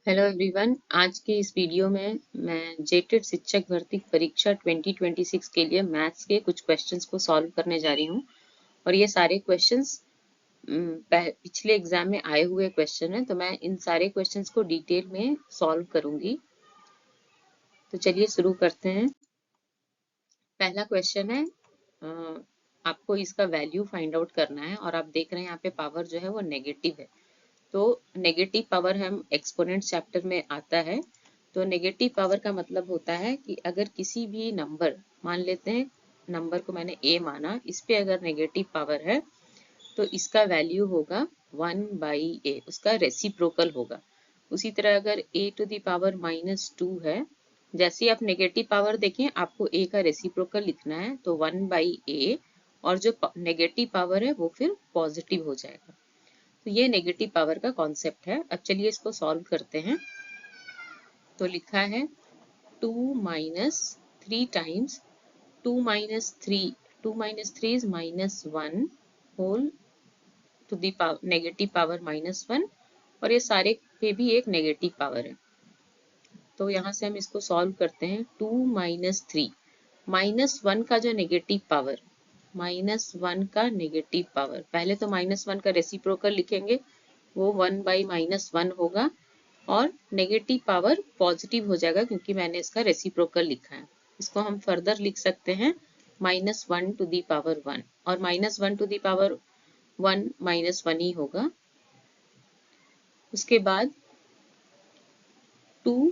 Hello everyone. आज के इस वीडियो में मैं जेटेड शिक्षक भर्ती परीक्षा 2026 के लिए मैथ्स के कुछ क्वेश्चंस को सॉल्व करने जा रही हूँ। और ये सारे क्वेश्चंस पिछले एग्जाम में आए हुए क्वेश्चन हैं, तो मैं इन सारे क्वेश्चंस को डिटेल में सॉल्व करूंगी। तो चलिए शुरू करते हैं। पहला क्वेश्चन है, आपको इसका वैल्यू फाइंड आउट करना है और आप देख रहे हैं यहाँ पे पावर जो है वो नेगेटिव है। तो नेगेटिव पावर हम एक्सपोनेंट चैप्टर में आता है। तो नेगेटिव पावर का मतलब होता है कि अगर किसी भी नंबर, मान लेते हैं नंबर को मैंने a माना, इस पे अगर नेगेटिव पावर है तो इसका वैल्यू होगा 1/a, उसका रेसिप्रोकल होगा। उसी तरह अगर a टू द पावर -2 है, जैसे आप नेगेटिव पावर देखें आपको a का रेसिप्रोकल लिखना है, तो 1/a, और जो नेगेटिव पावर है वो फिर पॉजिटिव हो जाएगा। तो ये नेगेटिव पावर का कॉन्सेप्ट है। अब चलिए इसको सॉल्व करते हैं। तो लिखा है 2 - 3 times 2 - 3, 2 - 3 is -1 whole to the power negative power -1, और ये सारे पे भी एक नेगेटिव पावर है। तो यहाँ से हम इसको सॉल्व करते हैं। 2 - 3, -1 का जो नेगेटिव पावर, -1 का नेगेटिव पावर, पहले तो -1 का रेसिप्रोकल लिखेंगे, वो 1/-1 होगा, और नेगेटिव पावर पॉजिटिव हो जाएगा क्योंकि मैंने इसका रेसिप्रोकल लिखा है। इसको हम फर्दर लिख सकते हैं -1 टू दी पावर 1, और -1 टू दी पावर 1 -1 ही होगा। उसके बाद 2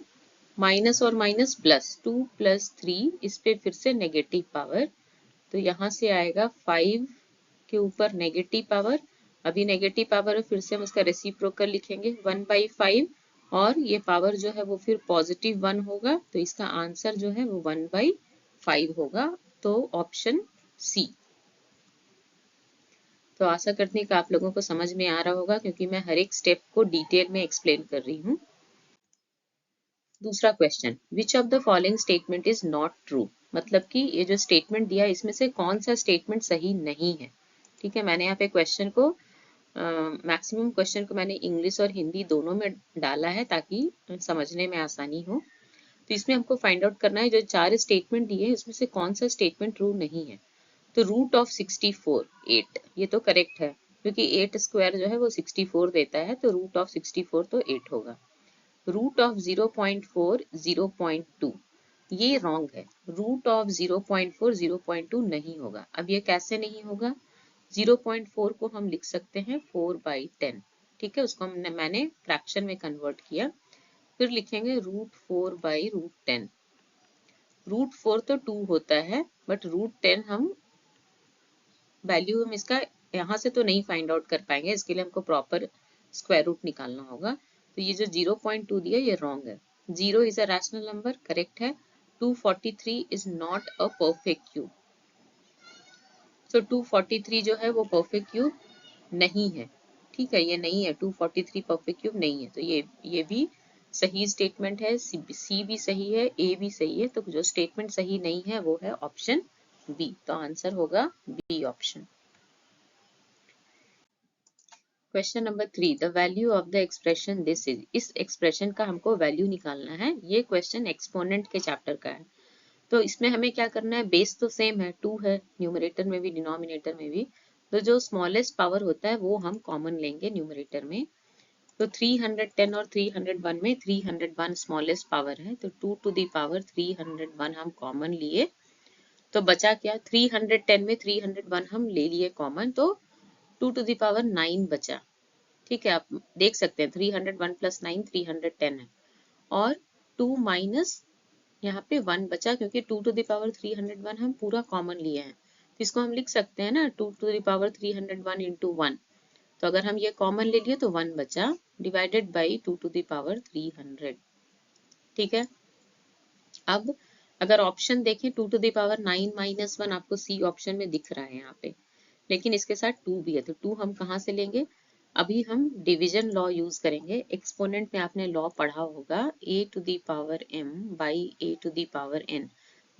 माइनस और माइनस प्लस, 2 + 3, इस पे फिर से नेगेटिव पावर, तो यहाँ से आएगा 5 के ऊपर नेगेटिव पावर, अभी नेगेटिव पावर है, फिर से हम उसका रेसिप्रोकल लिखेंगे 1/5, और ये पावर जो है वो फिर पॉजिटिव 1 होगा, तो इसका आंसर जो है वो 1/5 होगा। तो ऑप्शन सी। तो आशा करती हूँ कि आप लोगों को समझ में आ रहा होगा, क्योंकि मैं हर एक स्टेप को डिटेल में एक्सप्लेन कर रही हूँ। दूसरा question, which of the following statement is not true, मतलब कि ये जो स्टेटमेंट दिया है इसमें से कौन सा स्टेटमेंट सही नहीं है। ठीक है, मैंने यहाँ पे क्वेश्चन को मैक्सिमम क्वेश्चन को मैंने इंग्लिश और हिंदी दोनों में डाला है ताकि समझने में आसानी हो। तो इसमें हमको फाइंड आउट करना है, जो 4 स्टेटमेंट दिए हैं उसमें से कौन सा स्टेटमेंट ट्रू नहीं है। तो रूट ऑफ 64 8, ये तो करेक्ट है क्योंकि 8 स्क्वायर जो है वो 64 देता है, तो रूट ऑफ 64 तो 8 होगा। रूट ऑफ 0.4 0.2, ये रॉन्ग है। रूट ऑफ 0.4 0.2 नहीं होगा। अब ये कैसे नहीं होगा? 0.4 को हम लिख सकते हैं 4/10। ठीक है, उसको मैंने फ्रैक्शन में कन्वर्ट किया। फिर लिखेंगे √4/√10। √4 तो 2 होता है, बट √10 हम वैल्यू हम इसका यहाँ से तो नहीं फाइंड आउट कर पाएंगे, इसके लिए हमको प्रॉपर स्क्वायर रूट निकालना होगा। तो ये जो 0.2 दिया ये रॉन्ग है। 0 is a rational number, correct है। 243 is not a perfect cube, तो 243 जो है वो परफेक्ट क्यूब नहीं है। ठीक है, ये नहीं है, 243 परफेक्ट क्यूब नहीं है। तो ये भी सही स्टेटमेंट है, सी भी सही है, ए भी सही है। तो जो स्टेटमेंट सही नहीं है वो है ऑप्शन बी। तो आंसर होगा B option. Question number 3, the value of the expression this is, इस एक्सप्रेशन का हमको वैल्यू निकालना है। ये क्वेश्चन एक्सपोनेंट के चैप्टर का है। तो इसमें हमें क्या करना है, बेस तो सेम है, 2 है, न्यूमरेटर में भी डिनोमिनेटर में भी। तो जो स्मॉलेस्ट पावर होता है वो हम कॉमन लेंगे न्यूमरेटर में। तो 310 और 301 में 301 स्मॉलेस्ट पावर है, तो 2 टू दी पावर 301 हम कॉमन लिए। तो बचा क्या, 310 में 301 हम ले लिए कॉमन, तो 2 टू दी पावर 9 बचा। ठीक है, आप देख सकते हैं 301 + 9 310 है, और 2 माइनस यहाँ पे 1 बचा, क्योंकि 2 टू द पावर 301 हम पूरा कॉमन लिए हैं। तो इसको हम लिख सकते हैं ना 2 टू द पावर 301 × 1। तो अगर हम ये कॉमन ले लिए तो 1 बचा, divided by 2 to the power 300। ठीक है, अब अगर ऑप्शन देखें 2 टू द पावर 9 - 1 आपको सी ऑप्शन में दिख रहा है यहाँ पे, लेकिन इसके साथ 2 भी है, तो 2 हम कहाँ से लेंगे? अभी हम डिवीजन लॉ यूज करेंगे। एक्सपोनेंट में आपने लॉ पढ़ा होगा, a to the power m by a to the power n।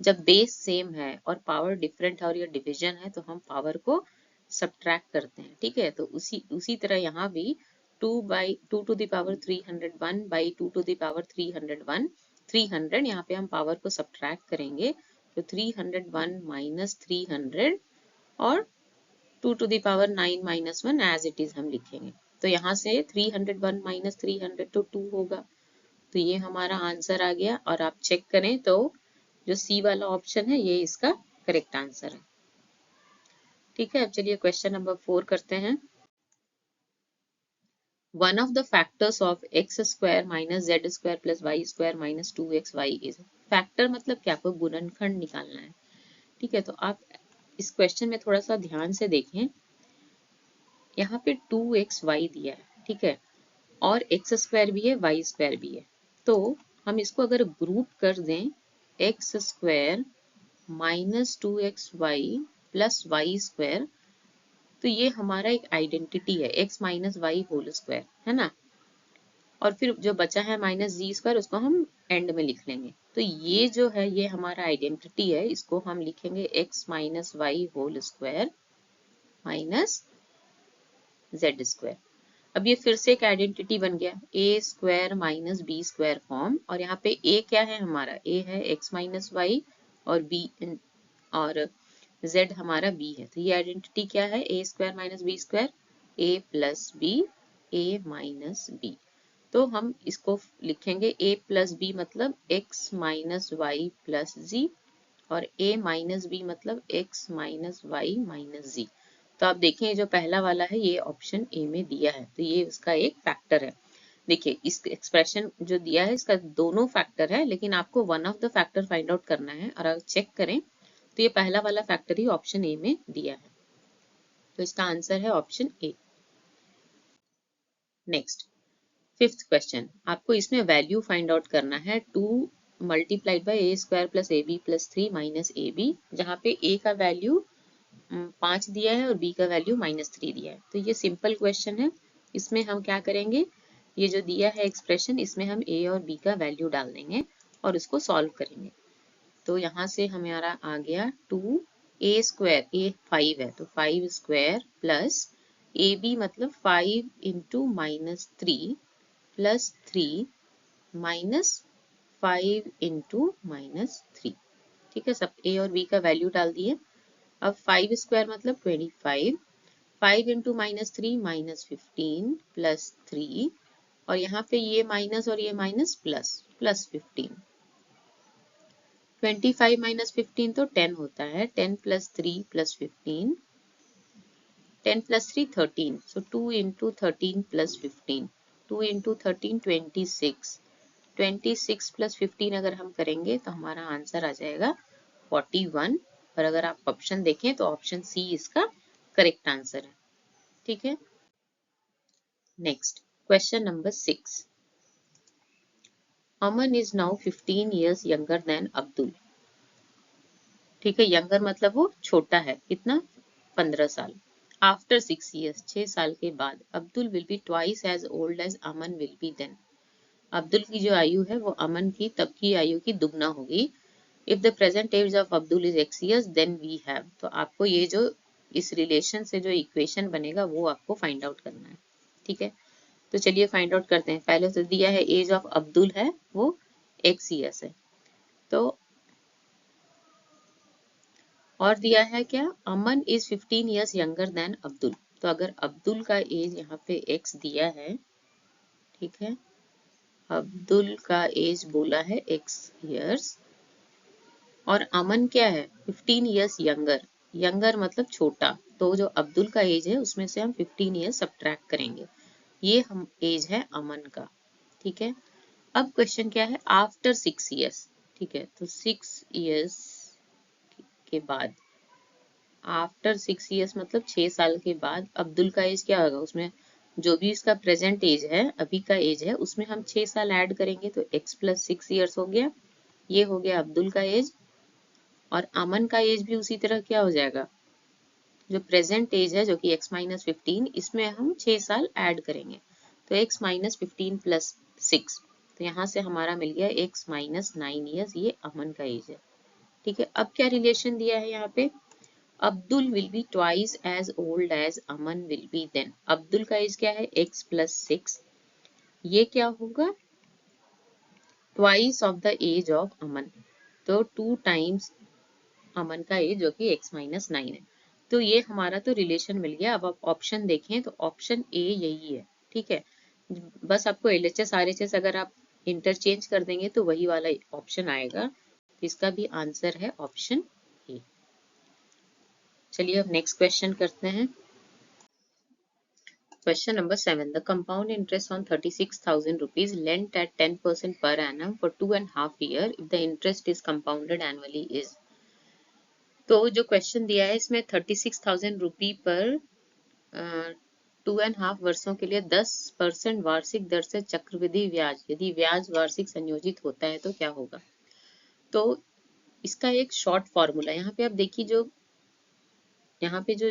जब बेस सेम है और पावर डिफरेंट है और ये डिवीजन है, तो हम पावर को सब्ट्रैक्ट करते हैं। ठीक है, तो उसी तरह यहाँ भी 2 to the power 301 by 2 to the power 301, 300, यहाँ पे हम पावर को सब्ट्रैक्ट करेंगे तो 301 माइनस 300 और 2 to the power 9 minus 1 as it is हम लिखेंगे। तो यहाँ से 301 माइनस 300 तो 2 होगा। तो ये हमारा आंसर आ गया और आप चेक करें तो जो सी वाला ऑप्शन है ये इसका करेक्ट आंसर है। ठीक है, अब चलिए क्वेश्चन नंबर 4 करते हैं। One of the factors of x square minus z square plus y square minus 2xy is, factor मतलब क्या, आपको गुणनखंड निकालना है। ठीक है, तो आप इस क्वेश्चन में थोड़ा सा ध्यान से देखें। यहाँ पे 2xy दिया है, ठीक है, और एक्स स्क्वायर भी है, वाई स्क्वायर भी है। तो हम इसको अगर ग्रुप कर दें, x square minus 2xy plus y square, तो ये हमारा एक आइडेंटिटी है, x minus y whole square, है ना। और फिर जो बचा है माइनस जी स्क्वायर, उसको हम एंड में लिख लेंगे। तो ये जो है ये हमारा आइडेंटिटी है, इसको हम लिखेंगे x minus y whole square minus z square. अब ये फिर से एक आइडेंटिटी बन गया, a square minus b square form. और यहाँ पे ए क्या है हमारा, ए है एक्स माइनस वाई और बी और z हमारा b है। तो ये आइडेंटिटी क्या है, ए स्क्वायर माइनस बी स्क्वायर, ए प्लस बी, ए माइनस बी। तो हम इसको लिखेंगे a प्लस बी मतलब x माइनस वाई प्लस जी, और a माइनस बी मतलब x माइनस वाई माइनस जी। तो आप देखें जो पहला वाला है ये ऑप्शन ए में दिया है, तो ये उसका एक फैक्टर है। देखिए इस एक्सप्रेशन जो दिया है इसका दोनों फैक्टर है, लेकिन आपको one of the factor find out करना है। और अगर चेक करें तो ये पहला वाला फैक्टर ही ऑप्शन ए में दिया है, तो इसका आंसर है option A. Next, fifth question, आपको इसमें वैल्यू फाइंड आउट करना है 2 multiplied by a square plus a b प्लस 3 माइनस ए बी, जहाँ पे ए का वैल्यू 5 दिया है और बी का वैल्यू -3 दिया है। तो ये सिंपल क्वेश्चन है, इसमें हम क्या करेंगे, ये जो दिया है एक्सप्रेशन, इसमें हम ए और बी का वैल्यू डाल देंगे और उसको सॉल्व करेंगे। तो यहाँ से हमारा आ गया 2 ए स्क्वायर, ए 5 है तो 5 स्क्वायर प्लस ए बी मतलब 5 इंटू -3 प्लस 3 माइनस 5 इंटू -3। ठीक है, सब ए और बी का वैल्यू डाल दिए। अब 5 स्क्वायर मतलब 25, 5 इंटू -3 -15 प्लस 3, और यहाँ पे ये माइनस और ये माइनस प्लस, प्लस 15। 25 माइनस 15 तो 10 होता है, 10 प्लस 3 प्लस 15, 10 प्लस 3 13, सो 2 इंटू 13 प्लस 15, 2 इंटू 13 26, 26 प्लस 15 अगर हम करेंगे तो हमारा आंसर आ जाएगा 41। और अगर आप ऑप्शन देखें तो ऑप्शन सी इसका करेक्ट आंसर है। ठीक है, next question number 6, Aman is now 15 years younger than Abdul. ठीक है, यंगर मतलब वो छोटा है, कितना, 15 साल। आफ्टर 6 years, 6 साल के बाद, Abdul will be twice as old as Aman will be then. Abdul की जो आयु है वो अमन की तब की आयु की दुगना होगी। If the present age of Abdul is x years then we have. तो आपको ये जो इस रिलेशन से जो इक्वेशन बनेगा वो आपको फाइंड आउट करना है। ठीक है, तो चलिए फाइंड आउट करते हैं। पहले तो दिया है एज ऑफ अब्दुल है वो x years है, तो और दिया है क्या, Aman is 15 years younger than Abdul. तो अगर अब्दुल का एज यहाँ पे x दिया है, ठीक है, अब्दुल का एज बोला है x years और अमन क्या है 15 years यंगर, यंगर मतलब छोटा, तो जो अब्दुल का एज है उसमें से हम 15 years सब्ट्रैक्ट करेंगे, ये हम एज है अमन का। ठीक है, अब क्वेश्चन क्या है, आफ्टर 6 years। ठीक है, तो 6 years के बाद, आफ्टर 6 years मतलब 6 साल के बाद अब्दुल का एज क्या होगा, उसमें जो भी इसका प्रेजेंट एज है, अभी का एज है, उसमें हम 6 साल ऐड करेंगे तो x प्लस 6 years हो गया, ये हो गया अब्दुल का एज। और अमन का एज भी उसी तरह क्या हो जाएगा, जो प्रेजेंट एज है जो कि x माइनस 15, इसमें हम 6 साल ऐड करेंगे तो x माइनस 15 प्लस 6, तो यहाँ से हमारा मिल गया x माइनस 9 years, ये अमन का एज है। ठीक है, अब क्या रिलेशन दिया है यहाँ पे, Abdul will be twice as old as Aman will be then. Abdul का एज क्या है? x plus 6। ये क्या होगा? Twice of the age of Aman, तो 2 टाइम्स अमन का एज जो कि x माइनस 9 है। तो ये हमारा तो रिलेशन मिल गया। अब आप ऑप्शन देखें तो ऑप्शन ए यही है, ठीक है। बस आपको LHS RHS अगर आप इंटरचेंज कर देंगे तो वही वाला ऑप्शन आएगा। इसका भी आंसर है ऑप्शन ए। चलिए अब नेक्स्ट क्वेश्चन करते हैं। Question number 7. The compound interest on 36,000 rupees lent at 10% per annum for 2.5 years if the interest is compounded annually is. तो जो क्वेश्चन दिया है इसमें 36,000 रुपी पर 2.5 वर्षों के लिए 10% वार्षिक दर से चक्रवृद्धि ब्याज, यदि ब्याज वार्षिक संयोजित होता है तो क्या होगा? तो इसका एक शॉर्ट फॉर्मूला यहाँ पे आप देखिए, जो यहाँ पे जो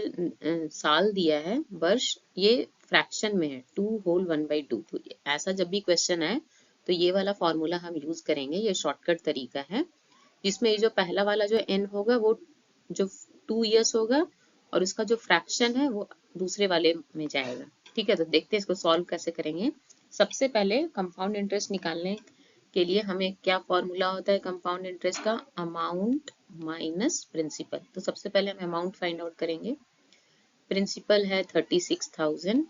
साल दिया है, वर्ष, ये फ्रैक्शन में है, 2 होल 1/2। तो ऐसा जब भी क्वेश्चन है तो ये वाला फॉर्मूला हम यूज करेंगे। ये शॉर्टकट तरीका है, जिसमें ये जो पहला वाला जो n होगा वो जो 2 इयर्स होगा और उसका जो फ्रैक्शन है वो दूसरे वाले में जाएगा, ठीक है। तो देखते हैं इसको सॉल्व कैसे करेंगे। सबसे पहले कंपाउंड इंटरेस्ट निकालने के लिए हमें क्या फॉर्मूला होता है कंपाउंड इंटरेस्ट का? Amount minus principal. तो सबसे पहले हम अमाउंट फाइंड आउट करेंगे। प्रिंसिपल है 36,000,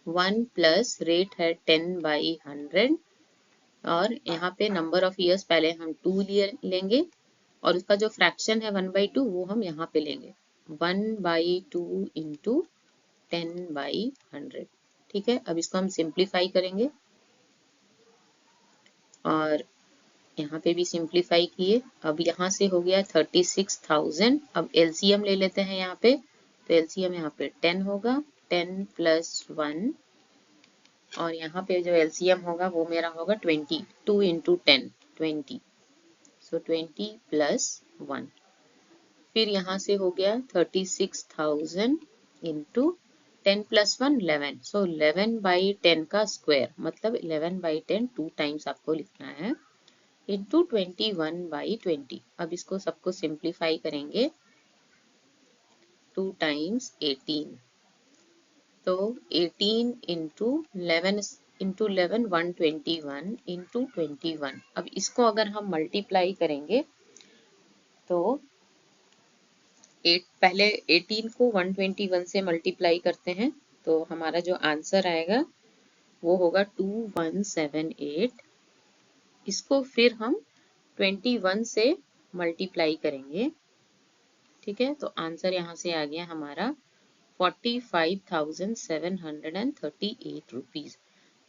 1 प्लस रेट है 10/100 और यहाँ पे नंबर ऑफ ईयर्स पहले हम 2 लेंगे और उसका जो फ्रैक्शन है 1/2 वो हम यहाँ पे लेंगे, 1/2 इंटू 10/100, ठीक है। अब इसको हम सिंप्लीफाई करेंगे और यहाँ पे भी सिंप्लीफाई किए। अब यहाँ से हो गया 36,000। अब LCM ले लेते हैं यहाँ पे, तो LCM यहाँ पे 10 होगा, 10 प्लस 1 और यहाँ पे जो LCM होगा वो मेरा होगा 20, 2 इंटू 10 20, सो 20 प्लस 1। फिर यहाँ से हो गया 36,000 इंटू 10 प्लस 1 11, सो 11/10 का स्क्वायर, मतलब 11/10 2 टाइम्स आपको लिखना है, इंटू 21/20। अब इसको सबको सिंप्लीफाई करेंगे, 2 टाइम्स 18, तो 18 इंटू 11 121 इंटू 21। अब इसको अगर हम मल्टीप्लाई करेंगे तो पहले 18 को 121 से मल्टीप्लाई करते हैं तो हमारा जो आंसर आएगा वो होगा 2178। इसको फिर हम 21 से मल्टीप्लाई करेंगे, ठीक है। तो आंसर यहाँ से आ गया हमारा 45,738 रुपीज।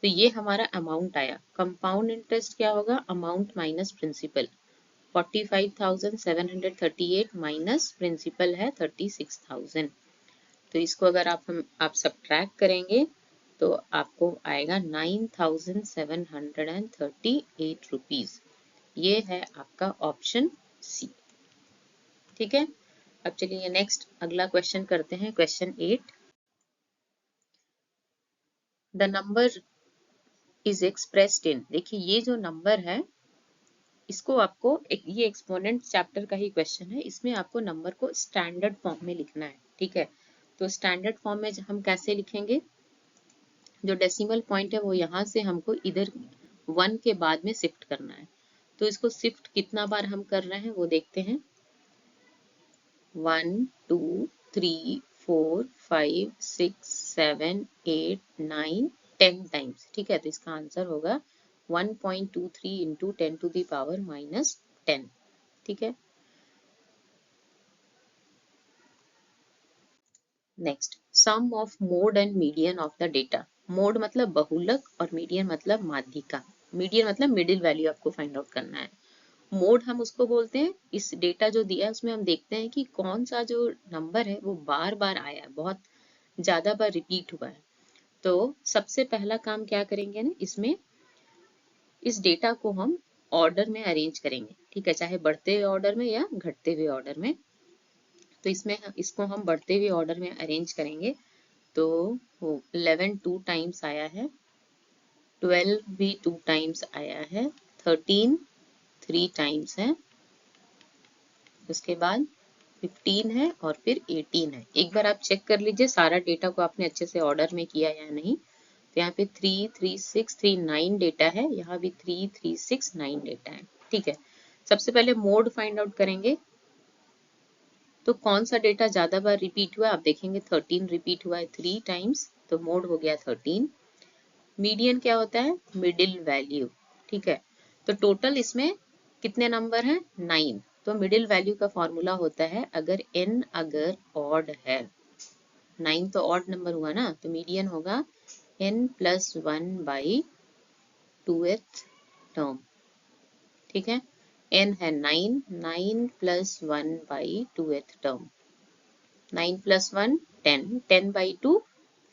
तो ये हमारा अमाउंट आया। कंपाउंड इंटरेस्ट क्या होगा? Amount minus principal, 45,738 minus principal है 36,000। तो इसको अगर आप सब्ट्रैक्ट करेंगे तो आपको आएगा 9,738 रुपीज। ये है आपका ऑप्शन सी, ठीक है। अब चलिए नेक्स्ट अगला क्वेश्चन करते हैं, question 8। The number is expressed in, देखिए ये जो नंबर है इसको आपको ये एक्सपोनेंट चैप्टर का ही क्वेश्चन है, इसमें आपको नंबर को स्टैंडर्ड फॉर्म में लिखना है, ठीक है। तो स्टैंडर्ड फॉर्म में हम कैसे लिखेंगे? जो डेसिमल पॉइंट है वो यहाँ से हमको इधर 1 के बाद में शिफ्ट करना है। तो इसको शिफ्ट कितना बार हम कर रहे हैं वो देखते हैं, 1 2 3 4 5 6 7 8 9 10 टाइम्स, ठीक है। तो इसका आंसर होगा 1.23 into 10 to the power minus 10, ठीक है। Next, sum of mode and median of the data. Mode मतलब बहुलक और मीडियन मतलब माध्यिका। मीडियन मतलब मिडिल वैल्यू आपको फाइंड आउट करना है। मोड हम उसको बोलते हैं, इस डेटा जो दिया है उसमें हम देखते हैं कि कौन सा जो नंबर है वो बार बार आया है, बहुत ज्यादा बार रिपीट हुआ है। तो सबसे पहला काम क्या करेंगे ना, इसमें इस डेटा को हम ऑर्डर में अरेंज करेंगे, ठीक है, चाहे बढ़ते हुए ऑर्डर में या घटते हुए ऑर्डर में। तो इसमें इसको हम बढ़ते हुए ऑर्डर में अरेंज करेंगे तो 11 2 टाइम्स आया है, 12 भी 2 टाइम्स आया है, 13 3 टाइम्स है, उसके बाद 15 है और फिर 18 है। एक बार आप चेक कर लीजिए सारा डेटा को आपने अच्छे से ऑर्डर में किया या नहीं। तो यहाँ पे 3, 3, 6, 3, 9 डेटा है, यहाँ भी 3, 3, 6, 9 डेटा है। ठीक है, सबसे पहले मोड फाइंड आउट करेंगे। तो कौन सा डेटा ज्यादा बार रिपीट हुआ, आप देखेंगे 13 रिपीट हुआ है 3 टाइम्स, तो मोड हो गया 13। मीडियन क्या होता है, मिडिल वैल्यू। ठीक है, तो टोटल इसमें कितने नंबर हैं, 9। तो मिडिल वैल्यू का फॉर्मूला होता है अगर n अगर ऑड है, 9 तो ऑड नंबर हुआ ना, तो मीडियन होगा n+1 बाई 2th टर्म। ठीक है, n है 9, 9 + 1 by 2th term, 9 + 1 10, 10 by 2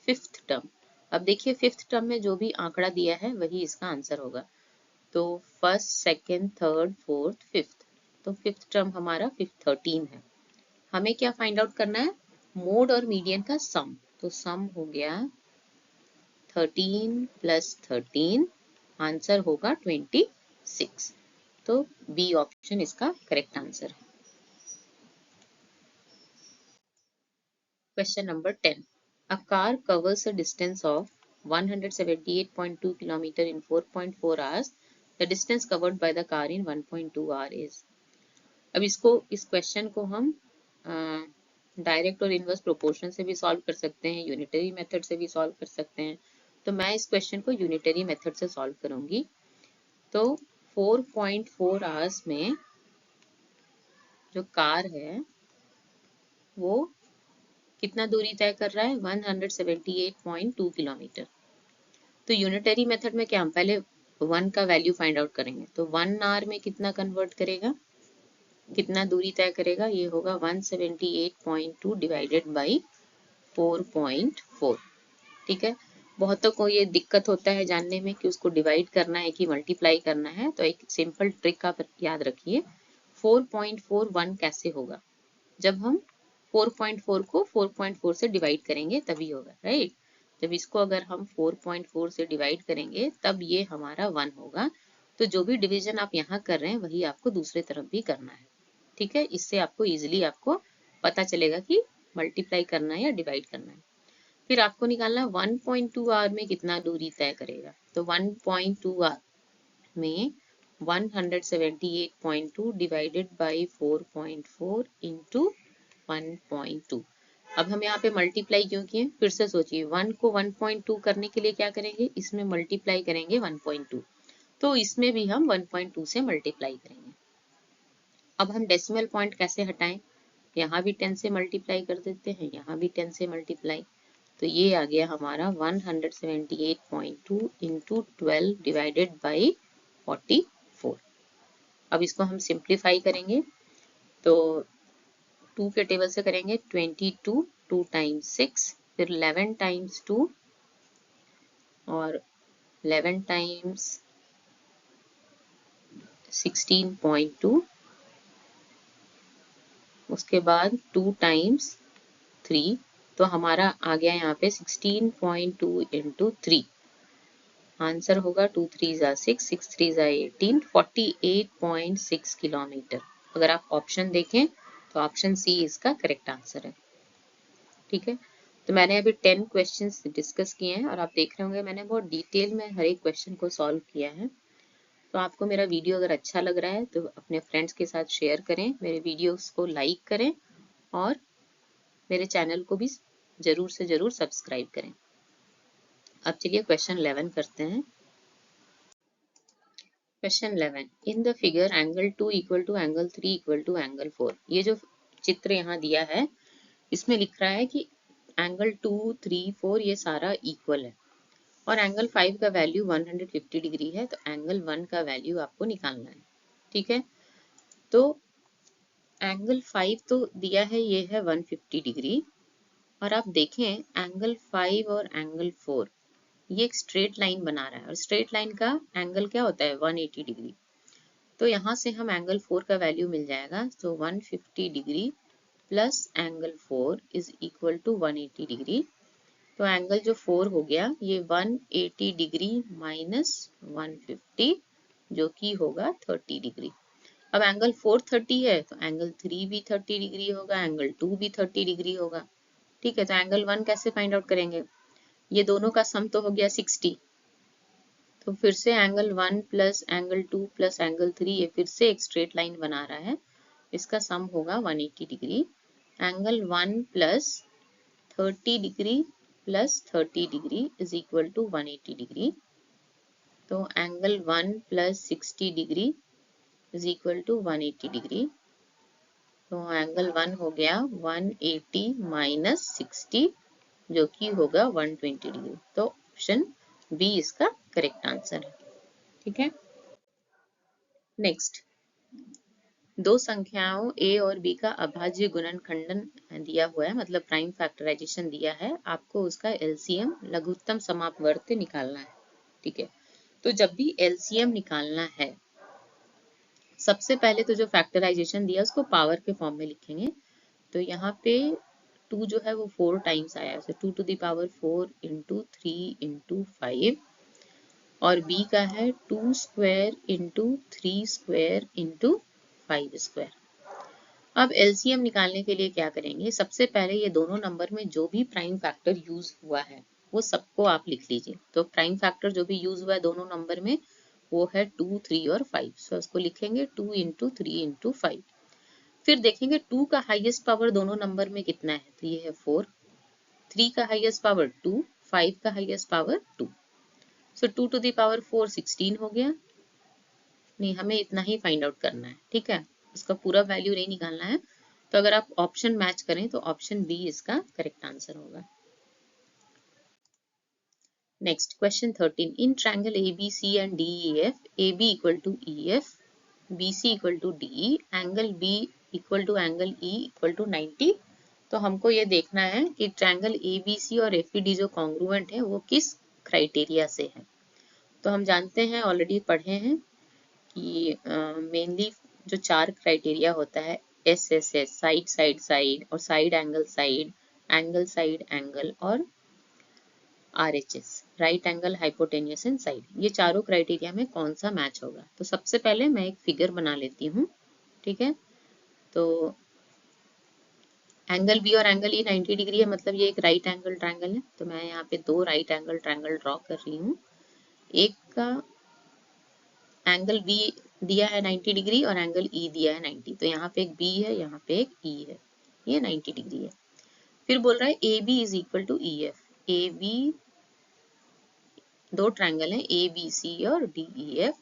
5th term. अब देखिए 5th टर्म में जो भी आंकड़ा दिया है वही इसका आंसर होगा। तो first, second, third, fourth, fifth, तो फिफ्थ टर्म हमारा 13 है। हमें क्या फाइंड आउट करना है, मोड और मीडियन का सम। तो सम हो गया 13 + 13, आंसर होगा 26। तो बी ऑप्शन इसका करेक्ट आंसर है। Question number 10. A car covers a distance of 178.2 km in 4.4 hours. The distance covered by the car in 1.2 hour is. अब इस क्वेश्चन को हम डायरेक्ट और इनवर्स प्रोपोर्शन से भी सॉल्व कर सकते हैं, यूनिटरी मेथड से भी सॉल्व कर सकते हैं। तो मैं इस क्वेश्चन को यूनिटरी मेथड से सॉल्व करूंगी। तो 4.4 आवर्स में जो कार है वो कितना दूरी तय कर रहा है, 178.2 किलोमीटर। तो यूनिटरी मेथड में क्या हम पहले 1 का वैल्यू फाइंड आउट करेंगे। तो 1 आवर में कितना कन्वर्ट करेगा, कितना दूरी तय करेगा, ये होगा 178.2 डिवाइडेड बाई 4.4। ठीक है, बहुतों को ये दिक्कत होता है जानने में कि उसको डिवाइड करना है कि मल्टीप्लाई करना है। तो एक सिंपल ट्रिक आप याद रखिए, 4.41 कैसे होगा, जब हम 4.4 को 4.4 से डिवाइड करेंगे तभी होगा, राइट। जब इसको अगर हम 4.4 से डिवाइड करेंगे तब ये हमारा 1 होगा। तो जो भी डिवीजन आप यहाँ कर रहे हैं वही आपको दूसरे तरफ भी करना है। ठीक है, इससे आपको इजीली आपको पता चलेगा कि मल्टीप्लाई करना है या डिवाइड करना है। फिर आपको निकालना 1.2 आवर में कितना दूरी तय करेगा। तो 1.2 आवर में 178.2 डिवाइडेड बाई 4.4 इंटू 1.2। अब हम यहाँ पे मल्टीप्लाई क्यों किए, फिर से सोचिए, 1 को 1.2 करने के लिए क्या करेंगे, इसमें मल्टीप्लाई करेंगे 1.2। तो इसमें भी हम 1.2 से मल्टीप्लाई करेंगे। अब हम डेसिमल पॉइंट कैसे हटाएं, यहाँ भी 10 से मल्टीप्लाई कर देते हैं, यहाँ भी 10 से मल्टीप्लाई। तो ये आ गया हमारा 178.2 इंटू 12 डिवाइडेड बाई 44। अब इसको हम सिंप्लीफाई करेंगे तो 2 के टेबल से करेंगे 22, 2 टाइम्स 6, फिर 11 टाइम्स 2 और 11 टाइम्स 16.2, उसके बाद 2 टाइम्स 3, तो हमारा आ गया यहाँ पे 16.2 इंटू 3। आंसर होगा 2 3 जा 6, 6 3 जा 18, 48.6 किलोमीटर। अगर आप ऑप्शन देखें तो ऑप्शन सी इसका करेक्ट आंसर है। ठीक है, तो मैंने अभी 10 क्वेश्चंस डिस्कस किए हैं और आप देख रहे होंगे मैंने बहुत डिटेल में हर एक क्वेश्चन को सॉल्व किया है। तो आपको मेरा वीडियो अगर अच्छा लग रहा है तो अपने फ्रेंड्स के साथ शेयर करें, मेरे वीडियोस को लाइक करें और मेरे चैनल को भी जरूर से जरूर सब्सक्राइब करें। अब चलिए क्वेश्चन 11 करते हैं। Question 11, in the figure angle 2 equal to angle 3 equal to angle 4। ये जो चित्र यहाँ दिया है इसमें लिख रहा है कि एंगल 2, 3, 4 ये सारा इक्वल है और एंगल 5 का वैल्यू 150 डिग्री है। तो एंगल 1 का वैल्यू आपको निकालना है। ठीक है, तो एंगल 5 तो दिया है, ये है 150 डिग्री और आप देखें एंगल 5 और एंगल 4 ये एक स्ट्रेट लाइन बना रहा है और स्ट्रेट लाइन का एंगल क्या होता है, 180 डिग्री। तो यहाँ से हम एंगल 4 का वैल्यू मिल जाएगा। तो 150 degree plus angle 4 is equal to 180 degree. तो एंगल जो 4 हो गया ये 180 डिग्री माइनस 150 जो कि होगा 30 डिग्री। अब एंगल 430 है तो एंगल 3 भी 30 डिग्री होगा, एंगल 2 भी 30 डिग्री होगा। ठीक है, तो एंगल 1 कैसे फाइंड आउट करेंगे? ये दोनों का सम तो हो गया 60, तो फिर से angle 1 plus angle 2 plus angle 3, ये फिर से एक स्ट्रेट लाइन बना रहा है, इसका सम होगा 180 degree. Angle 1 plus 30 degree plus 30 degree is equal to 180 degree. तो angle 1 plus 60 degree is equal to 180 degree. तो एंगल 1 हो गया 180 माइनस 60, जो कि होगा 120 डिग्री। तो ऑप्शन बी इसका करेक्ट आंसर है। ठीक है, नेक्स्ट, दो संख्याओं a और b का अभाज्य गुणनखंडन दिया हुआ है, मतलब प्राइम फैक्टराइजेशन दिया है, आपको उसका एलसीएम लघुत्तम समापवर्ती निकालना है। ठीक है, तो जब भी एलसीएम निकालना है, सबसे पहले तो जो फैक्टराइजेशन दिया उसको पावर के फॉर्म में लिखेंगे। तो यहाँ पे 2 जो है वो 4 टाइम्स आया है, 2 to the power 4 into 3 into 5, और b का है 2 square into 3 square into 5 square. अब एलसीएम निकालने के लिए क्या करेंगे, सबसे पहले ये दोनों नंबर में जो भी प्राइम फैक्टर यूज हुआ है वो सबको आप लिख लीजिए। तो प्राइम फैक्टर जो भी यूज हुआ है दोनों नंबर में वो है 2, 3 और 5, सो उसको लिखेंगे 2 इंटू 3 इंटू 5। फिर देखेंगे 2 का हाईएस्ट पावर दोनों नंबर में कितना है, तो ये है 4, 3 का हाईएस्ट पावर 2, 5 का highest power 2, so 2 to the power 4 16 हो गया। नहीं, हमें इतना ही फाइंड आउट करना है। ठीक है, उसका पूरा वैल्यू नहीं निकालना है। तो अगर आप ऑप्शन मैच करें तो ऑप्शन बी इसका करेक्ट आंसर होगा। Next, question 13, in triangle ABC and DEF, AB equal to EF, BC equal to DE, angle B equal to angle E equal to 90। तो हमको ये देखना है कि ट्रायंगल ABC और FED जो कॉन्ग्रुएंट है वो किस क्राइटेरिया से है। तो हम जानते हैं, ऑलरेडी पढ़े हैं कि मेनली जो 4 क्राइटेरिया होता है, SSS साइड साइड साइड, और साइड एंगल साइड एंगल, और RHS right angle hypotenuse and side, ये चारों क्राइटेरिया में कौन सा मैच होगा। तो सबसे पहले मैं एक फिगर बना लेती हूँ। ठीक है, तो एंगल बी और एंगल ई 90 डिग्री है, मतलब ये एक राइट एंगल ट्रायंगल है। तो मैं यहाँ पे 2 राइट एंगल ट्रायंगल ड्रॉ कर रही हूँ। एक का एंगल बी दिया है 90 डिग्री और एंगल ई दिया है 90, तो यहाँ पे एक बी है, यहाँ पे एक ई है, ये 90 डिग्री है। फिर बोल रहा है A B is equal to E F. A B, दो ट्रायंगल है ए बी सी और D E F.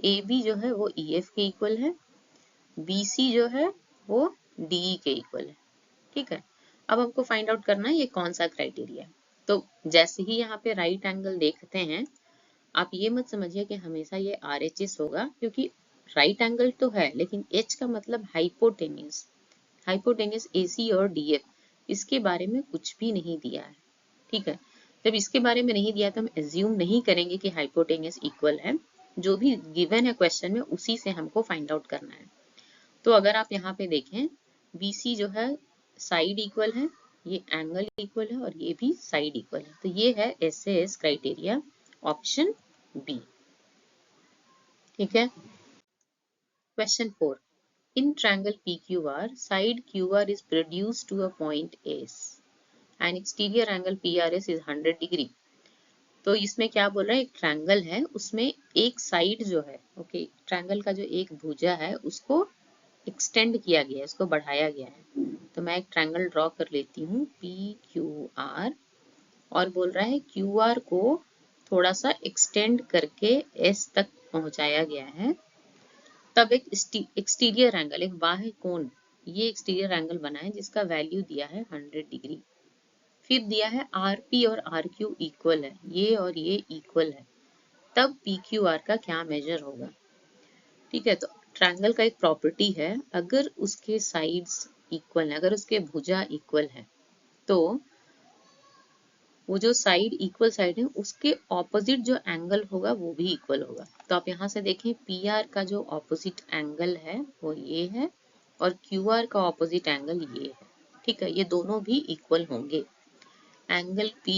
A B जो है वो ई एफ के इक्वल है, बी सी जो है वो डी ई के इक्वल है। ठीक है, अब हमको फाइंड आउट करना है ये कौन सा क्राइटेरिया है। तो जैसे ही यहाँ पे राइट एंगल देखते हैं, आप ये मत समझिए कि हमेशा ये RHS होगा, क्योंकि राइट एंगल तो है लेकिन H का मतलब हाइपोटेन्यूस, हाइपोटेन्यूस AC और DF, इसके बारे में कुछ भी नहीं दिया है। ठीक है, जब इसके बारे में नहीं दिया तो हम एज्यूम नहीं करेंगे कि हाइपोटेन्यूस इक्वल है। जो भी गिवन है क्वेश्चन में उसी से हमको फाइंड आउट करना है। तो अगर आप यहाँ पे देखें, BC जो है साइड इक्वल है, ये एंगल इक्वल है, और ये भी साइड इक्वल है। तो ये है SAS क्राइटेरिया, ऑप्शन बी। ठीक है, question 4, in triangle PQR, side QR is produced to a point S and exterior angle PRS is 100 degree. तो इसमें क्या बोल रहा है, एक ट्रायंगल है, उसमें एक साइड जो है, ओके, ट्रायंगल का जो एक भुजा है उसको एक्सटेंड किया गया है, उसको बढ़ाया गया है। तो मैं एक ट्रायंगल ड्रॉ कर लेती हूँ PQR, और बोल रहा है QR को थोड़ा सा एक्सटेंड करके S तक पहुंचाया गया है। तब एक एक्सटीरियर एंगल, एक बाह्य कोण, ये एक्सटीरियर एंगल बना है जिसका वैल्यू दिया है 100 डिग्री। फिर दिया है RP और RQ इक्वल है, ये और ये इक्वल है। तब PQR का क्या मेजर होगा। ठीक है, तो ट्रायंगल का एक प्रॉपर्टी है, अगर उसके साइड्स इक्वल है, अगर उसके भुजा इक्वल है, तो वो जो साइड इक्वल साइड है उसके ऑपोजिट जो एंगल होगा वो भी इक्वल होगा। तो आप यहाँ से देखें, PR का जो ऑपोजिट एंगल है वो ये है, और QR का ऑपोजिट एंगल ये है। ठीक है, ये दोनों भी इक्वल होंगे। Angle P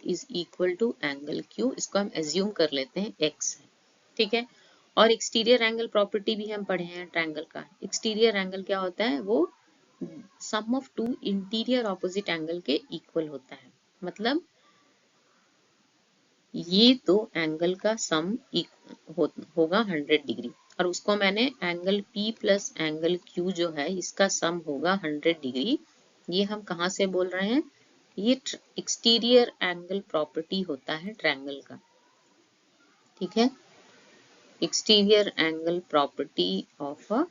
is equal to angle Q, इसको हम एज्यूम कर लेते हैं X है। ठीक है, और एक्सटीरियर एंगल प्रॉपर्टी भी हम पढ़े हैं ट्रायंगल का। एक्सटीरियर एंगल क्या होता है, वो sum of two interior opposite angle के इक्वल होता है। मतलब ये दो एंगल का सम होगा 100 डिग्री, और उसको मैंने angle P plus angle Q जो है इसका सम होगा 100 डिग्री। ये हम कहाँ से बोल रहे हैं, ये एक्सटीरियर एंगल प्रॉपर्टी होता है ट्रायंगल का। ठीक है, exterior angle property of a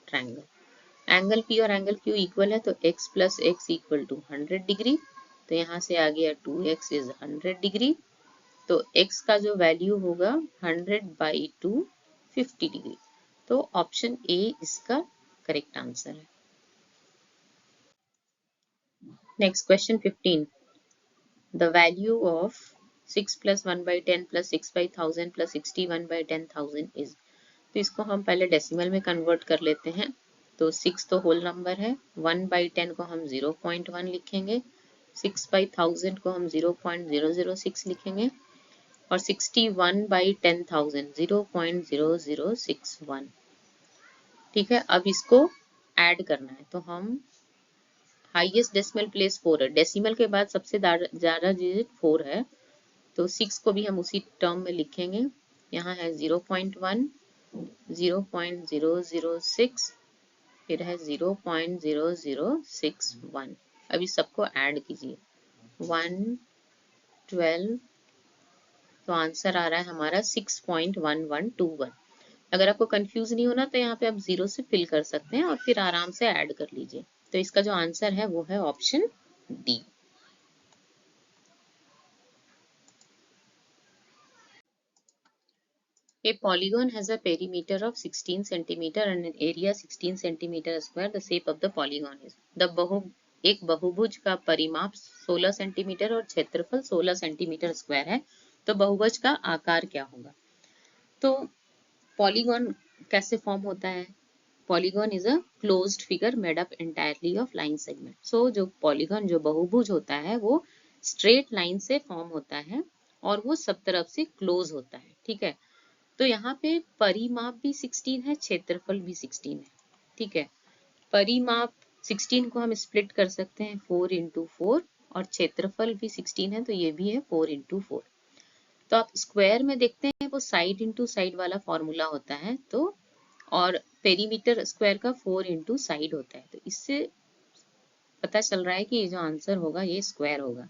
triangle. Angle P और एंगल Q इक्वल है, तो x plus x equal to 100 degree. तो यहाँ से आ गया 2x इज 100 डिग्री। तो x का जो वैल्यू होगा 100/2 50 डिग्री। तो ऑप्शन ए इसका करेक्ट आंसर है। Next question 15, the value of 6 plus 1/10 plus 6/1000 plus 61/10000 is. तो इसको हम पहले डेसिमल में कन्वर्ट कर लेते हैं। तो 6 तो होल नंबर है, 1/10 को हम 0.1 लिखेंगे, 6/1000 को हम 0.006 लिखेंगे, और 61/10000 0.0061। ठीक है, अब इसको ऐड करना है। तो हम हाईएस्ट डेसिमल प्लेस 4 है, डेसिमल के बाद सबसे ज्यादा डिजिट 4 है, तो 6 को भी हम उसी टर्म में लिखेंगे। यहाँ है 0.1, 0.006, फिर है 0.0061। अभी सबको ऐड कीजिए, 1, 12, तो आंसर आ रहा है हमारा 6.1121। अगर आपको कंफ्यूज नहीं होना तो यहाँ पे आप 0 से फिल कर सकते हैं और फिर आराम से ऐड कर लीजिए। तो इसका जो आंसर है वो है option D. A polygon has a perimeter of 16 centimeter and an area 16 centimeter square. The shape of the polygon is एक बहुभुज का परिमाप 16 सेंटीमीटर और क्षेत्रफल 16 सेंटीमीटर स्क्वायर है, तो बहुभुज का आकार क्या होगा। तो पॉलीगॉन कैसे फॉर्म होता है, polygon is a closed figure made up entirely of line segment. So जो पॉलीगॉन जो बहुभुज होता है वो स्ट्रेट लाइन से फॉर्म होता है और वो सब तरफ से क्लोज होता है। ठीक है, तो यहाँ पे परिमाप भी 16 है, क्षेत्रफल भी 16 है। ठीक है, परिमाप 16 को हम स्प्लिट कर सकते हैं 4 into 4, और क्षेत्रफल भी 16 है, तो ये भी है 4 into 4। तो आप स्क्वायर में देखते हैं वो साइड इंटू साइड वाला फॉर्मूला होता है, तो और पेरीमीटर स्क्वायर का 4 इंटू साइड होता है, तो इससे पता चल रहा है कि ये जो आंसर होगा ये स्क्वायर होगा।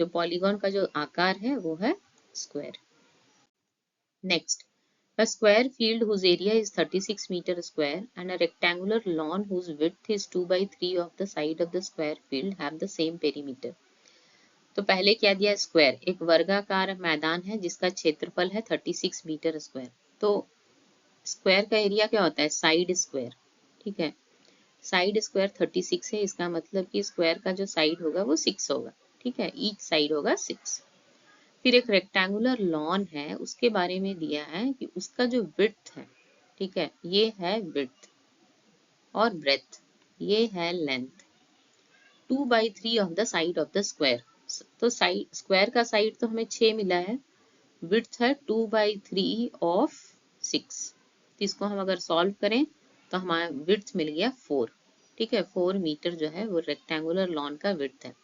जो पॉलीगॉन का जो आकार है वो है square. Next, a square field whose area is 36 meter square and a rectangular lawn whose width is 2/3 of the side of the square field have the same perimeter। तो पहले क्या दिया, स्क्वायर एक वर्गाकार मैदान है जिसका क्षेत्रफल है 36 मीटर स्क्वायर। तो स्क्वायर का एरिया क्या होता है, साइड स्क्वायर। ठीक है, साइड स्क्वायर 36 है, इसका मतलब कि स्क्वायर का जो साइड होगा वो 6 होगा। ठीक है, ईच साइड होगा 6। फिर एक रेक्टेंगुलर लॉन है, उसके बारे में दिया है कि उसका जो विड्थ है, ठीक है, ये है विड्थ, और ब्रेथ ये है length, 2/3 of the side of the square. तो साइड स्क्वायर का साइड तो हमें 6 मिला है, विड्थ है 2/3 ऑफ 6। इसको हम अगर सॉल्व करें तो हमारा विड्थ मिल गया 4। ठीक है, 4 मीटर जो है वो रेक्टेंगुलर लॉन का विड्थ है।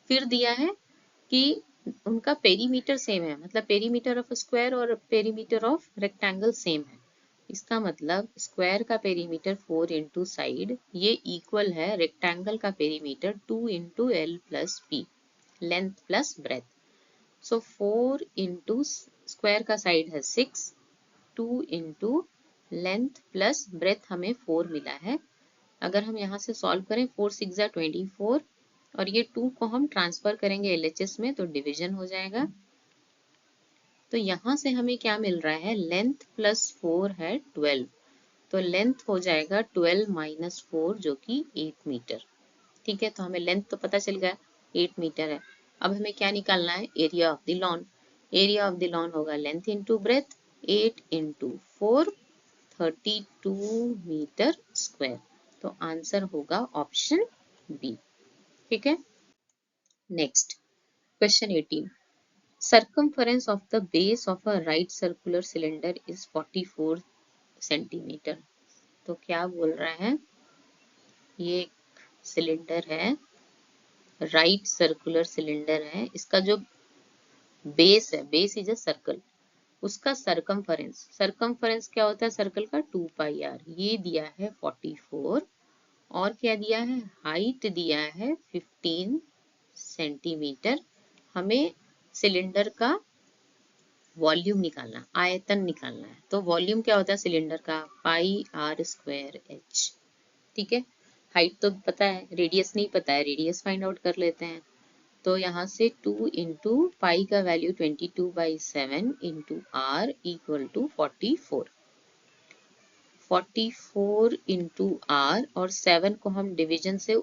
फिर दिया है कि उनका पेरीमीटर सेम है, मतलब पेरीमीटर ऑफ स्क्वायर और पेरीमीटर ऑफ रेक्टेंगल सेम है। इसका मतलब स्क्वायर का पेरीमीटर 4 इंटू साइड ये इक्वल है रेक्टेंगल का perimeter 2 into l plus p, length plus breadth. So 4 into square का साइड है 6, 2 इंटू लेंथ प्लस ब्रेथ हमें 4 मिला है। अगर हम यहाँ से सॉल्व करें 4 6 24, और ये 2 को हम ट्रांसफर करेंगे LHS में तो डिवीजन हो जाएगा। तो यहाँ से हमें क्या मिल रहा है, लेंथ प्लस 4 है 12, तो लेंथ हो जाएगा 12 माइनस 4 जो कि 8 मीटर। ठीक है, तो हमें लेंथ तो पता चल गया 8 मीटर है। अब हमें क्या निकालना है, area of the lawn. Area of the lawn होगा length into breadth, 8 into 4, 32 metre square. तो आंसर होगा ऑप्शन बी। ठीक है, next question 18, Circumference of the base of a right circular cylinder is 44 centimetre. तो क्या बोल रहा है, ये सिलेंडर है, राइट सर्कुलर सिलेंडर है, इसका जो बेस है, बेस इज अ सर्कल, उसका सरकमफरेंस क्या होता है सर्कल का, 2 पाई आर, ये दिया है 44, और क्या दिया है, हाइट दिया है 15 सेंटीमीटर। हमें सिलेंडर का वॉल्यूम निकालना, आयतन निकालना है। तो वॉल्यूम क्या होता है सिलेंडर का, पाई आर स्क्वायर एच। ठीक है, हाइट तो पता है, रेडियस नहीं पता है, रेडियस फाइंड आउट कर लेते हैं। तो यहाँ से 2 इंटू पाई का value 22/7 into r equal to 44। 44 into r, और 7 को हम डिवीजन से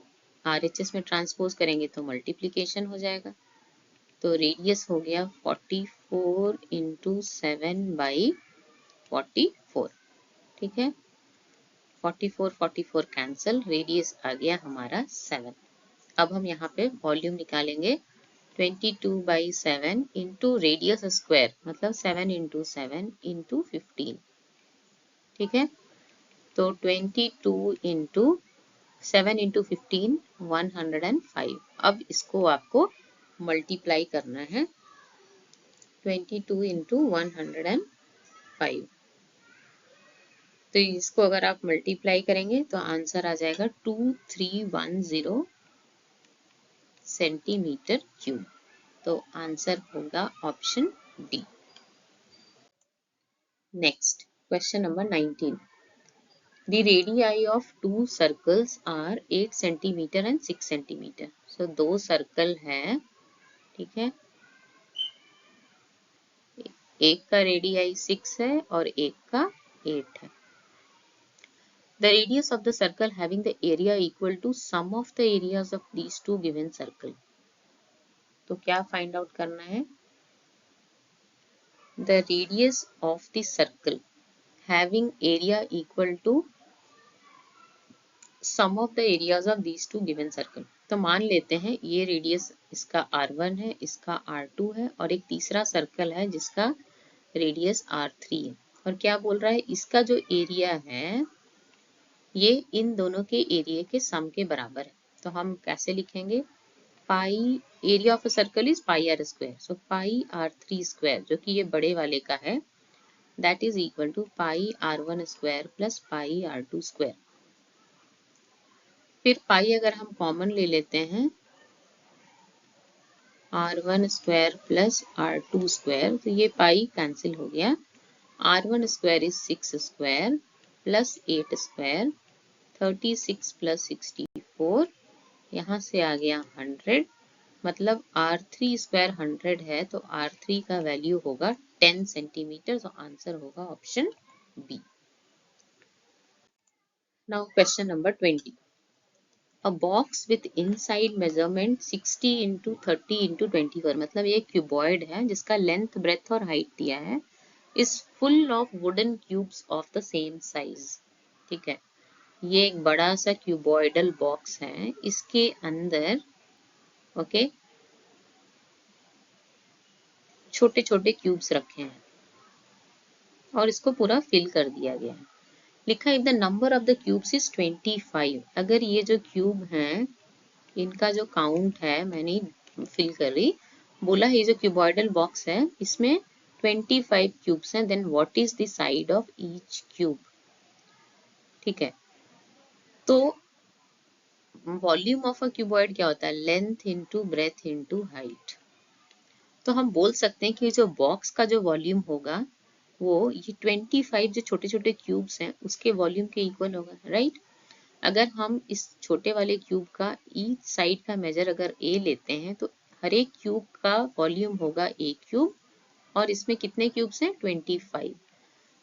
RHS में ट्रांसपोज करेंगे तो मल्टीप्लीकेशन हो जाएगा। तो रेडियस हो गया 44 इंटू 7/44। ठीक है, 44 कैंसल, रेडियस आ गया हमारा 7। अब हम यहाँ पे वॉल्यूम निकालेंगे, 22/7 इंटू रेडियस स्क्वायर, मतलब 7 इंटू 7 इंटू 15। ठीक है, तो 22 इंटू 7 इंटू 15 105। अब इसको आपको मल्टीप्लाई करना है, 22 इंटू 105। तो इसको अगर आप मल्टीप्लाई करेंगे तो आंसर आ जाएगा 2310 सेंटीमीटर क्यूब। तो आंसर होगा option d. Next question number 19। The radii of two circles are 8 centimetre and 6 centimetre. So दो सर्कल है, ठीक है, एक का रेडियाई 6 है और एक का 8 है। The radius of the circle having the area equal to sum of the areas of these two given circle। तो क्या फाइंड आउट करना है, the radius of the circle having area equal to sum of the areas of these two given circle. तो मान लेते हैं ये radius इसका R1 है, इसका R2 है, और एक तीसरा सर्कल है जिसका रेडियस R3 है। और क्या बोल रहा है, इसका जो एरिया है ये इन दोनों के एरिया के सम के बराबर है। तो हम कैसे लिखेंगे, pi, area of a circle is pi r square, so pi R3 square जो कि ये बड़े वाले का है, that is equal to pi R1 square plus pi R2 square. फिर पाई अगर हम कॉमन ले लेते हैं, R1 square plus R2 square, तो ये पाई कैंसिल हो गया। R1 square is 6 square plus 8 square, 36 plus 64, यहाँ से आ गया 100, मतलब R3 स्क्वायर 100 है, तो R3 का वैल्यू होगा 10 सेंटीमीटर। तो आंसर होगा option B. Now question number 20। A box with inside measurement 60 into 30 into 24, मतलब ये क्यूबॉइड है जिसका लेंथ, ब्रेथ और हाइट दिया है, is full of wooden cubes of the same size। ठीक है, ये एक बड़ा सा क्यूबॉइडल बॉक्स है, इसके अंदर ओके छोटे छोटे क्यूब्स रखे हैं और इसको पूरा फिल कर दिया गया है। लिखा है the number of the cubes is 25। अगर ये जो क्यूब हैं इनका जो काउंट है, मैंने फिल कर रही, बोला है ये जो क्यूबॉइडल बॉक्स है इसमें 25 क्यूब्स हैं, then what is the side of each cube. ठीक है, तो वॉल्यूम ऑफ अ क्यूबॉइड क्या होता है, length into breadth into height. तो हम बोल सकते हैं कि जो बॉक्स का जो वॉल्यूम होगा वो ये 25 जो छोटे छोटे क्यूब्स हैं उसके वॉल्यूम के इक्वल होगा, राइट। अगर हम इस छोटे वाले क्यूब का ईच साइड का मेजर अगर ए लेते हैं तो हर एक क्यूब का वॉल्यूम होगा ए क्यूब, और इसमें कितने क्यूब्स हैं, 25।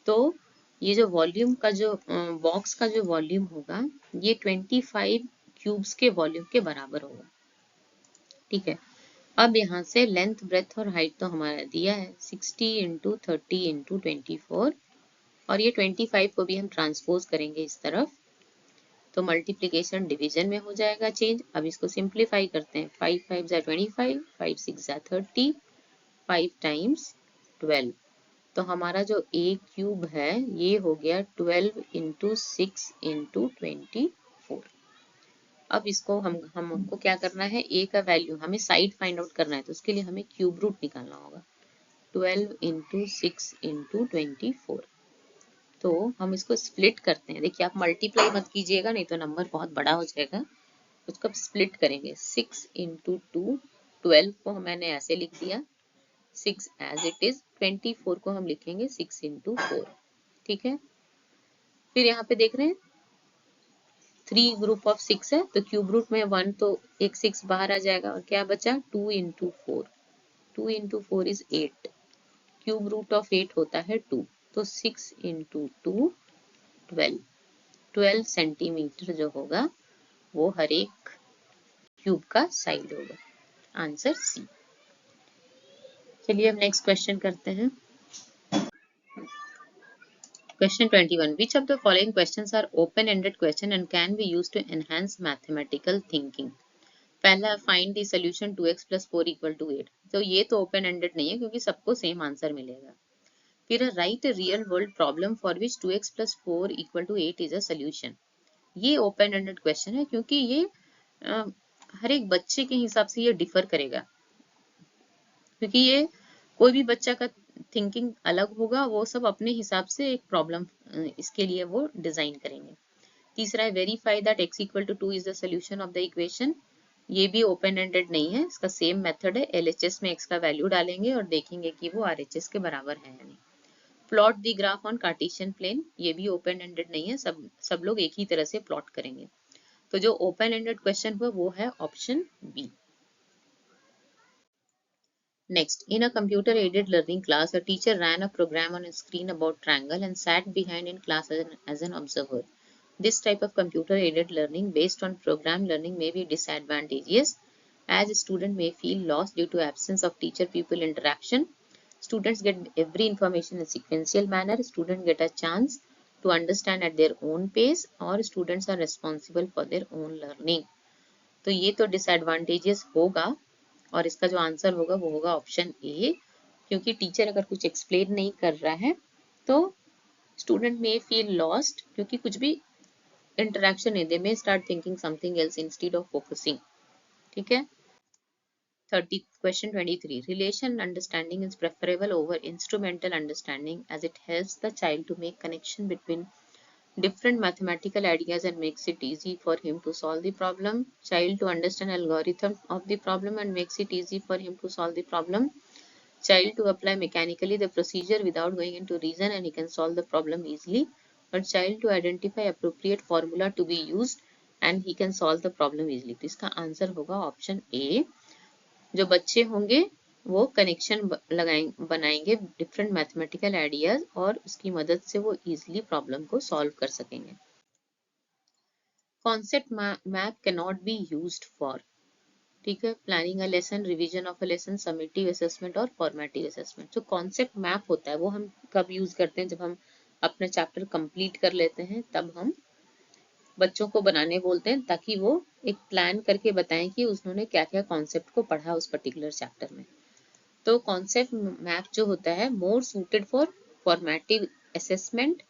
तो ये जो वॉल्यूम का जो बॉक्स का जो वॉल्यूम होगा ये 25 क्यूब्स के वॉल्यूम के बराबर होगा। ठीक है, अब यहाँ से लेंथ, ब्रेथ और हाइट तो हमारा दिया है 60 इंटू 30 इंटू 24, और ये 25 को भी हम ट्रांसपोज करेंगे इस तरफ, तो मल्टीप्लीकेशन डिवीजन में हो जाएगा चेंज। अब इसको सिंप्लीफाई करते हैं, 5 5 जा 25, 5 6 जा 30, 5 टाइम्स 12, तो हमारा जो a क्यूब है ये हो गया 12 इंटू 6 इंटू 24। अब इसको हमको क्या करना है, a का वैल्यू हमें साइड फाइंड आउट करना है, तो उसके लिए हमें क्यूब रूट निकालना होगा। 12 इंटू 6 इंटू 24, तो हम इसको स्प्लिट करते हैं। देखिए आप मल्टीप्लाई मत कीजिएगा, नहीं तो नंबर बहुत बड़ा हो जाएगा। उसको स्प्लिट करेंगे, 6 इंटू 2, 12 को मैंने ऐसे लिख दिया 6 एज इट इज, 24 को हम लिखेंगे 6 इंटू 4। ठीक है, फिर यहाँ पे देख रहे हैं 3 ग्रुप ऑफ 6 है, तो क्यूब रूट में 1, तो एक 6 बाहर आ जाएगा और क्या बचा 2 into 4। 2 into 4 is 8, cube root of 8 होता है 2, तो 6 इंटू 2 12। 12 सेंटीमीटर जो होगा वो हर एक क्यूब का साइड होगा। Answer C. चलिए अब नेक्स्ट क्वेश्चन करते हैं। Question 21. Which of the following questions are open-ended question and can be used to enhance mathematical thinking? पहला, find the solution 2x plus 4 equal to 8. तो ये तो open-ended नहीं है क्योंकि सबको सेम आंसर मिलेगा। फिर write a real world problem for which 2x plus 4 equal to 8 is a solution. ये open-ended question है क्योंकि ये हर एक बच्चे के हिसाब से ये डिफर करेगा, क्योंकि ये कोई भी बच्चा का थिंकिंग अलग होगा, वो सब अपने हिसाब से एक प्रॉब्लम इसके लिए वो डिजाइन करेंगे। तीसरा है verify that x equal to 2 is the solution of the equation. ये भी ओपन एंडेड नहीं है, इसका सेम मेथड है। LHS में x का वैल्यू डालेंगे और देखेंगे कि वो RHS के बराबर है या नहीं। Plot the graph on Cartesian plane, ये भी ओपन एंडेड नहीं है, सब लोग एक ही तरह से प्लॉट करेंगे। तो जो ओपन एंडेड क्वेश्चन हुआ वो है option B. Next, in a computer-aided learning class, a teacher ran a program on a screen about triangle and sat behind in class as an observer. This type of computer-aided learning based on program learning may be disadvantageous, as a student may feel lost due to absence of teacher-pupil interaction. Students get every information in sequential manner. Students get a chance to understand at their own pace, or students are responsible for their own learning. तो ये तो disadvantageous होगा, और इसका जो answer होगा वो होगा ऑप्शन ए, क्योंकि टीचर अगर कुछ एक्सप्लेन नहीं कर रहा है तो स्टूडेंट में फील लॉस्ट, क्योंकि कुछ भी इंटरेक्शन है, they may start thinking something else instead of focusing. ठीक है। 30 question 23, relation understanding is preferable over instrumental understanding as it helps the child to make connection between different mathematical ideas and makes it easy for him to solve the problem. Child to understand algorithm of the problem and makes it easy for him to solve the problem. Child to apply mechanically the procedure without going into reason and he can solve the problem easily. But child to identify appropriate formula to be used and he can solve the problem easily. तो इसका answer होगा option A. जो बच्चे होंगे वो connection बनाएंगे different mathematical ideas और उसकी मदद से वो इजीली प्रॉब्लम को सॉल्व कर सकेंगे। Concept map can not be used for, ठीक है, planning a lesson, revision of a lesson, summative assessment और फॉर्मेटिव असेसमेंट। जो कॉन्सेप्ट मैप होता है वो हम कब यूज करते हैं, जब हम अपना चैप्टर कंप्लीट कर लेते हैं तब हम बच्चों को बनाने बोलते हैं, ताकि वो एक प्लान करके बताएं कि उन्होंने क्या क्या कॉन्सेप्ट को पढ़ा उस पर्टिकुलर चैप्टर में। तो कॉन्सेप्ट मैप जो होता है more suited for formative assessment.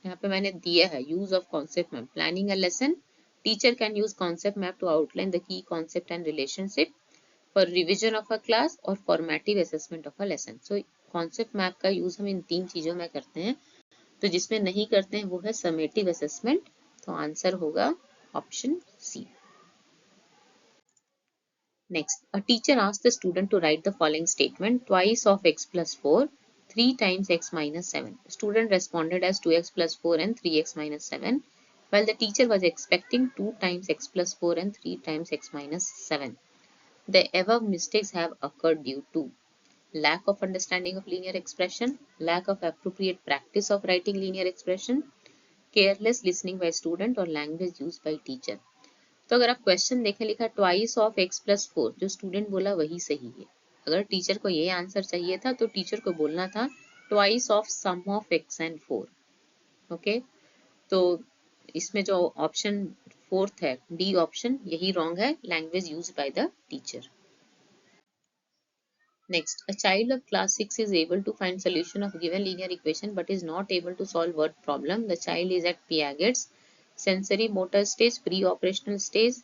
यहाँ पे मैंने दिया है use of concept map, planning a lesson, teacher can use concept map to outline the key concept and relationship, for revision of a class और formative assessment of a lesson. So concept map का use हम इन 3 चीजों में करते हैं। तो जिसमें नहीं करते हैं वो है समेटिव असेसमेंट, तो आंसर होगा option C. Next, a teacher asks the student to write the following statement: twice of x plus 4, 3 times x minus 7. Student responded as 2x plus 4 and 3x minus 7, while the teacher was expecting 2 times x plus 4 and 3 times x minus 7. The above mistakes have occurred due to lack of understanding of linear expression, lack of appropriate practice of writing linear expression, careless listening by student, or language used by teacher. तो अगर आप question देखें, लिखा twice of x plus 4, जो student बोला वही सही है। अगर टीचर को ये आंसर चाहिए था तो टीचर को बोलना था twice of sum of x and 4। Okay, तो इसमें जो ऑप्शन फोर्थ है डी ऑप्शन, यही रॉन्ग है, language used by the teacher. Next, a child of class 6 is able to find solution of given linear equation but is not able to solve word problem. The child is at Piaget's sensory motor stage, pre-operational stage,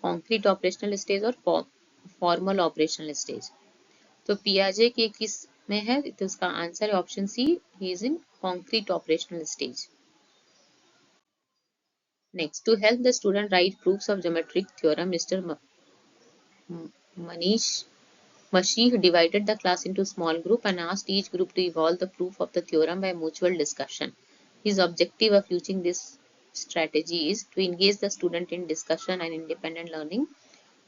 concrete operational stage और formal operational stage. तो पियाजे के किस में है? तो उसका answer है option C, he is in concrete operational stage. Next, to help the student write proofs of geometric theorem, Mr. Manish Mashi divided the class into small group and asked each group to evolve the proof of the theorem by mutual discussion. His objective of using this strategy is to engage the student in discussion and independent learning,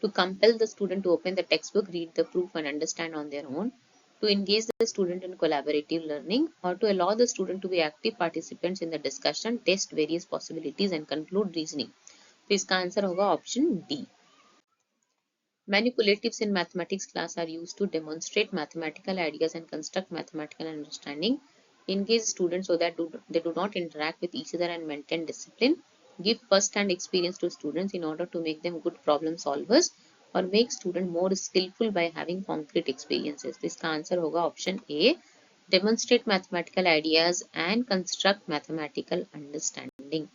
to compel the student to open the textbook, read the proof and understand on their own, to engage the student in collaborative learning, or to allow the student to be active participants in the discussion, test various possibilities and conclude reasoning. तो इसका answer होगा option D. Manipulatives in mathematics class are used to demonstrate mathematical ideas and construct mathematical understanding, engage students so that they do not interact with each other and maintain discipline, give first-hand experience to students in order to make them good problem solvers, or make students more skillful by having concrete experiences. तो इसका answer होगा option A, demonstrate mathematical ideas and construct mathematical understanding.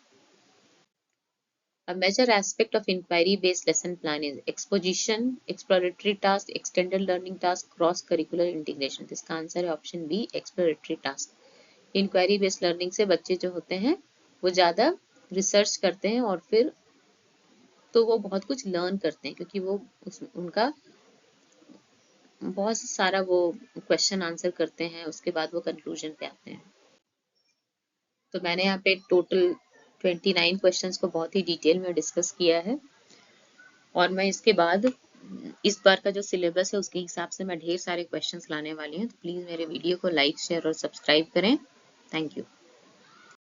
A major aspect of inquiry-based lesson plan is exposition, exploratory task, extended learning task, cross-curricular integration. इसका answer है option B, exploratory task. Inquiry based learning से बच्चे जो होते हैं वो ज़्यादा research करते हैं और फिर तो वो बहुत कुछ लर्न करते हैं क्योंकि वो उनका बहुत सारा वो क्वेश्चन आंसर करते हैं, उसके बाद वो कंक्लूजन पे आते हैं. तो मैंने यहाँ पे टोटल 29 क्वेश्चंस को बहुत ही डिटेल में डिस्कस किया है और मैं इसके बाद इस बार का जो सिलेबस है उसके हिसाब से मैं ढेर सारे क्वेश्चंस लाने वाली हूँ. तो प्लीज़ मेरे वीडियो को लाइक, शेयर और सब्सक्राइब करें. Thank you.